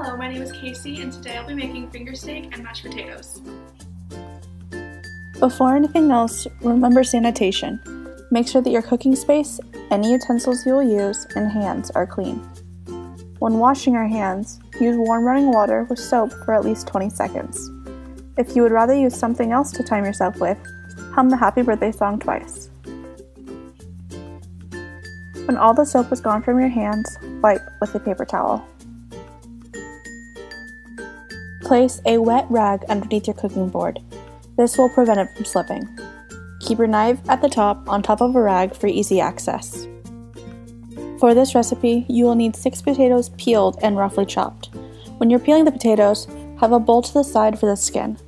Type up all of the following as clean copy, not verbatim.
Hello, my name is Casey, and today I'll be making finger steak and mashed potatoes. Before anything else, remember sanitation. Make sure that your cooking space, any utensils you will use, and hands are clean. When washing your hands, use warm running water with soap for at least 20 seconds. If you would rather use something else to time yourself with, hum the happy birthday song twice. When all the soap is gone from your hands, wipe with a paper towel. Place a wet rag underneath your cooking board. This will prevent it from slipping. Keep your knife at the top on top of a rag for easy access. For this recipe, you will need 6 potatoes peeled and roughly chopped. When you're peeling the potatoes, have a bowl to the side for the skin.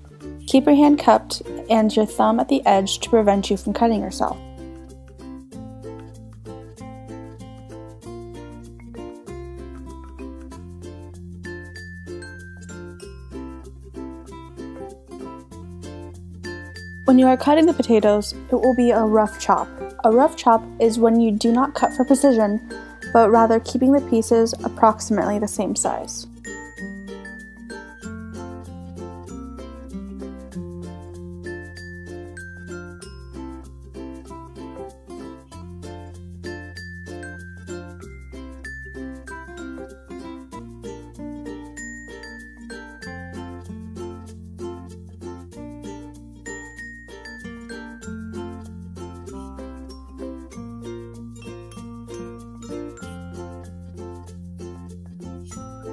Keep your hand cupped and your thumb at the edge to prevent you from cutting yourself. When you are cutting the potatoes, it will be a rough chop. A rough chop is when you do not cut for precision, but rather keeping the pieces approximately the same size.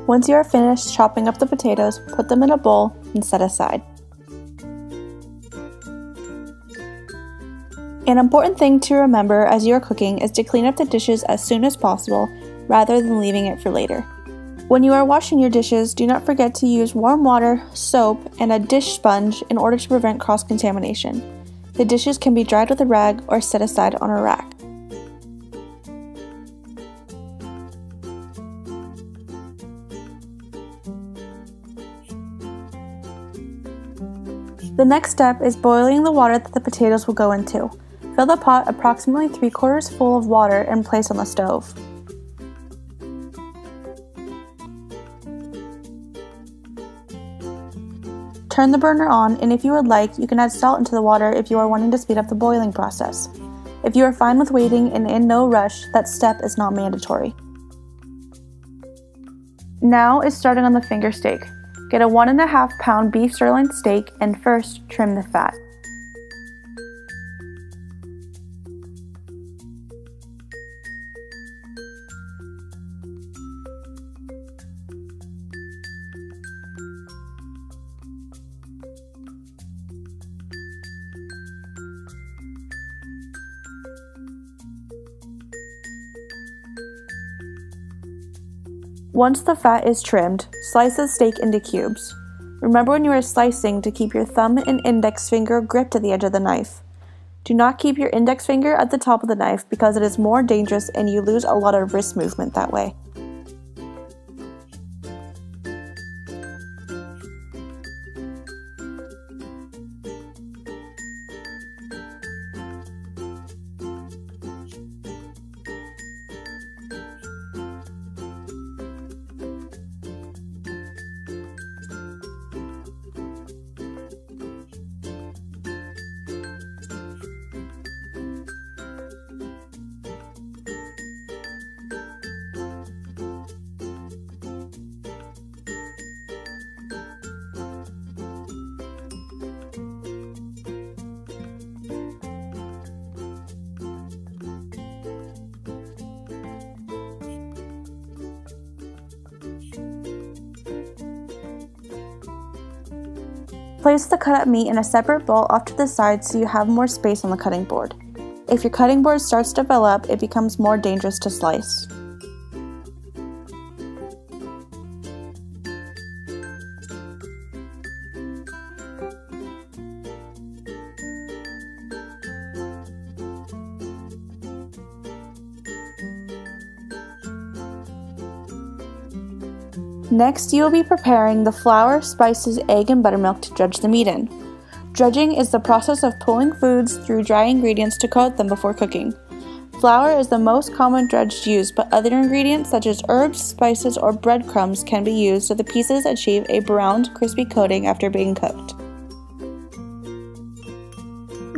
Once you are finished chopping up the potatoes, put them in a bowl and set aside. An important thing to remember as you are cooking is to clean up the dishes as soon as possible rather than leaving it for later. When you are washing your dishes, do not forget to use warm water, soap, and a dish sponge in order to prevent cross-contamination. The dishes can be dried with a rag or set aside on a rack. The next step is boiling the water that the potatoes will go into. Fill the pot approximately 3/4 full of water and place on the stove. Turn the burner on, and if you would like, you can add salt into the water if you are wanting to speed up the boiling process. If you are fine with waiting and in no rush, that step is not mandatory. Now is starting on the finger steak. Get a 1.5 pound beef sirloin steak and first trim the fat. Once the fat is trimmed, slice the steak into cubes. Remember when you are slicing to keep your thumb and index finger gripped at the edge of the knife. Do not keep your index finger at the top of the knife because it is more dangerous and you lose a lot of wrist movement that way. Place the cut up meat in a separate bowl off to the side so you have more space on the cutting board. If your cutting board starts to fill up, it becomes more dangerous to slice. Next, you will be preparing the flour, spices, egg, and buttermilk to dredge the meat in. Dredging is the process of pulling foods through dry ingredients to coat them before cooking. Flour is the most common dredge used, but other ingredients such as herbs, spices, or breadcrumbs can be used so the pieces achieve a browned, crispy coating after being cooked.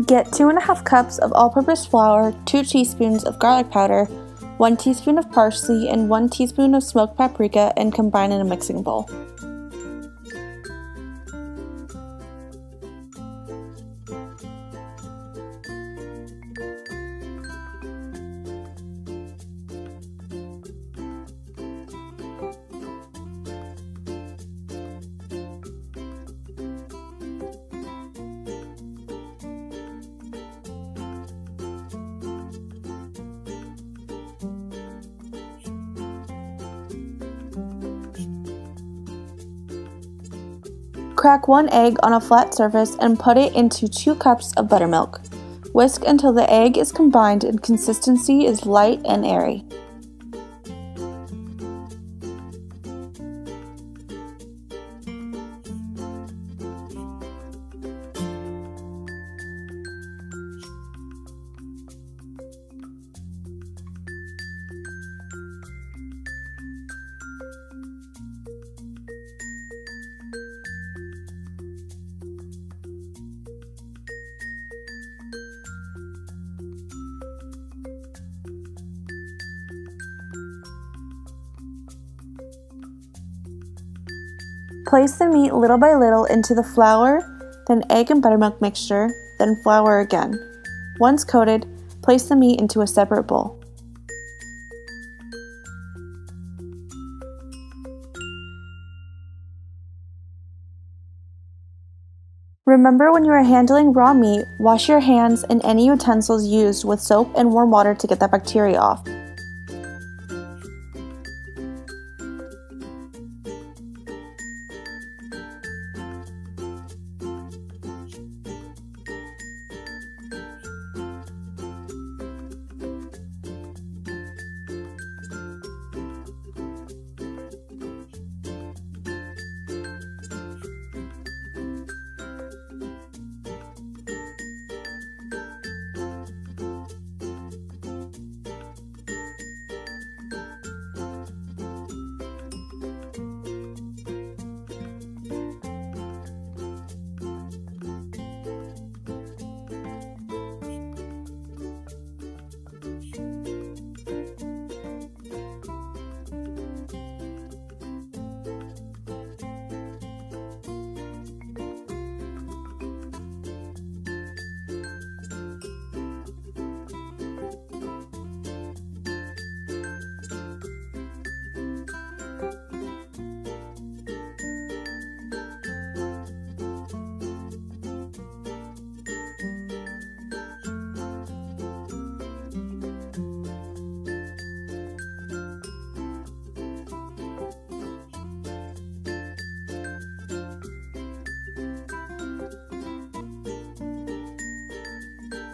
Get 2½ cups of all-purpose flour, 2 teaspoons of garlic powder, 1 teaspoon of parsley, and 1 teaspoon of smoked paprika and combine in a mixing bowl. Crack 1 egg on a flat surface and put it into 2 cups of buttermilk. Whisk until the egg is combined and consistency is light and airy. Place the meat little by little into the flour, then egg and buttermilk mixture, then flour again. Once coated, place the meat into a separate bowl. Remember, when you are handling raw meat, wash your hands and any utensils used with soap and warm water to get that bacteria off.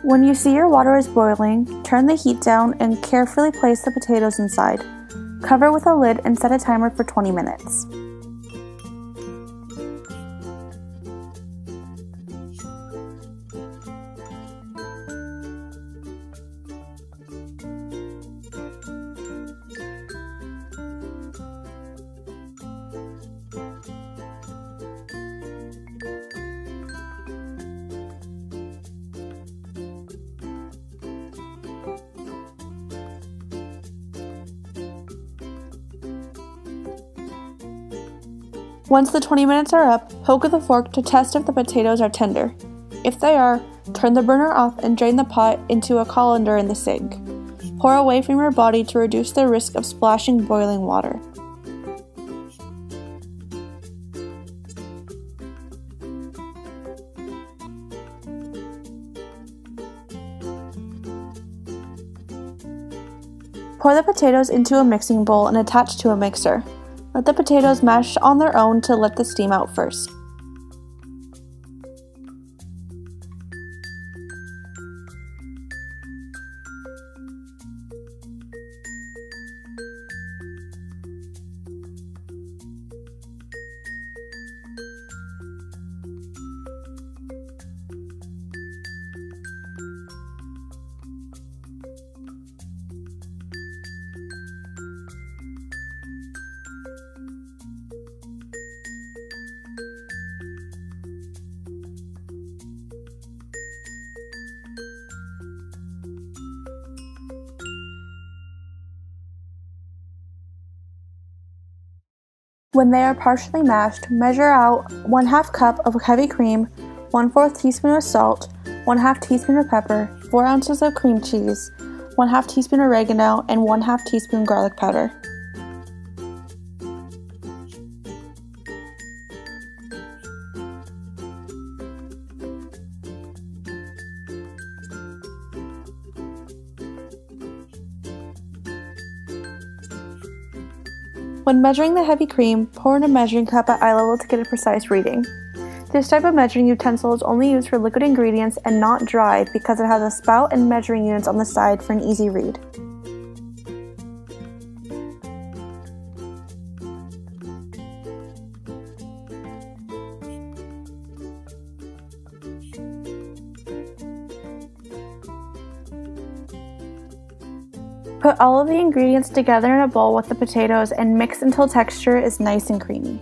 When you see your water is boiling, turn the heat down and carefully place the potatoes inside. Cover with a lid and set a timer for 20 minutes. Once the 20 minutes are up, poke with a fork to test if the potatoes are tender. If they are, turn the burner off and drain the pot into a colander in the sink. Pour away from your body to reduce the risk of splashing boiling water. Pour the potatoes into a mixing bowl and attach to a mixer. Let the potatoes mash on their own to let the steam out first. When they are partially mashed, measure out 1/2 cup of heavy cream, 1/4 teaspoon of salt, 1/2 teaspoon of pepper, 4 ounces of cream cheese, 1/2 teaspoon oregano, and 1/2 teaspoon garlic powder. When measuring the heavy cream, pour in a measuring cup at eye level to get a precise reading. This type of measuring utensil is only used for liquid ingredients and not dry because it has a spout and measuring units on the side for an easy read. Put all of the ingredients together in a bowl with the potatoes and mix until texture is nice and creamy.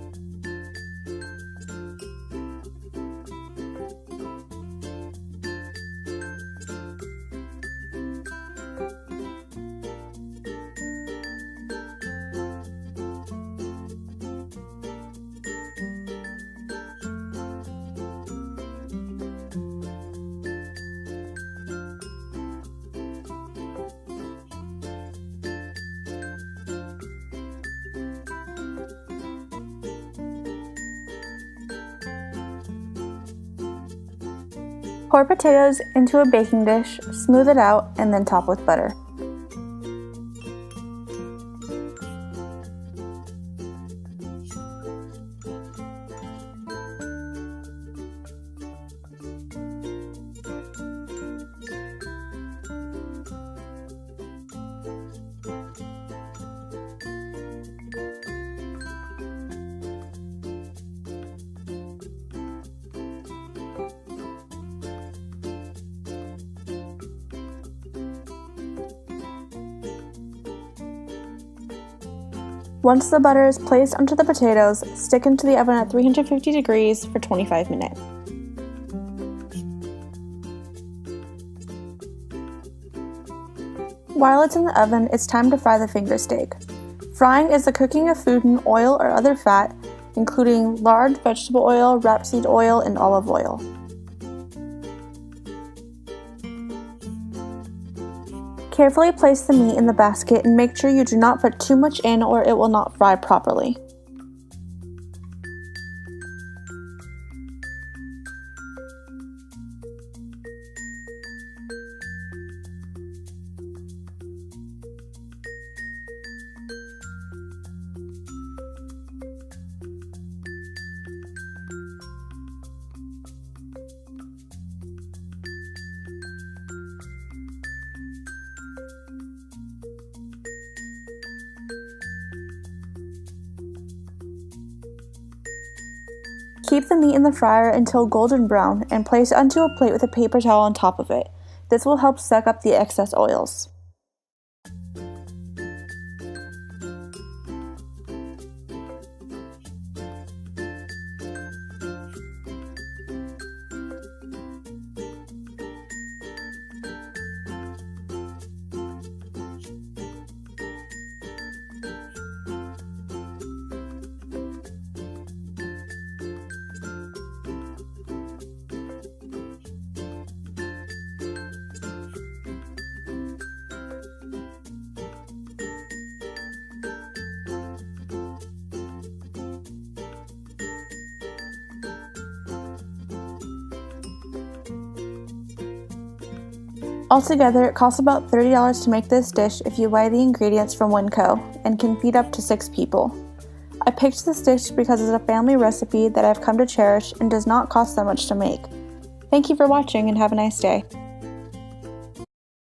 Pour potatoes into a baking dish, smooth it out, and then top with butter. Once the butter is placed onto the potatoes, stick into the oven at 350 degrees for 25 minutes. While it's in the oven, it's time to fry the finger steak. Frying is the cooking of food in oil or other fat, including lard, vegetable oil, rapeseed oil, and olive oil. Carefully place the meat in the basket and make sure you do not put too much in or it will not fry properly. Keep the meat in the fryer until golden brown and place it onto a plate with a paper towel on top of it. This will help suck up the excess oils. Altogether, it costs about $30 to make this dish if you buy the ingredients from Winco, and can feed up to 6 people. I picked this dish because it's a family recipe that I've come to cherish and does not cost that much to make. Thank you for watching and have a nice day.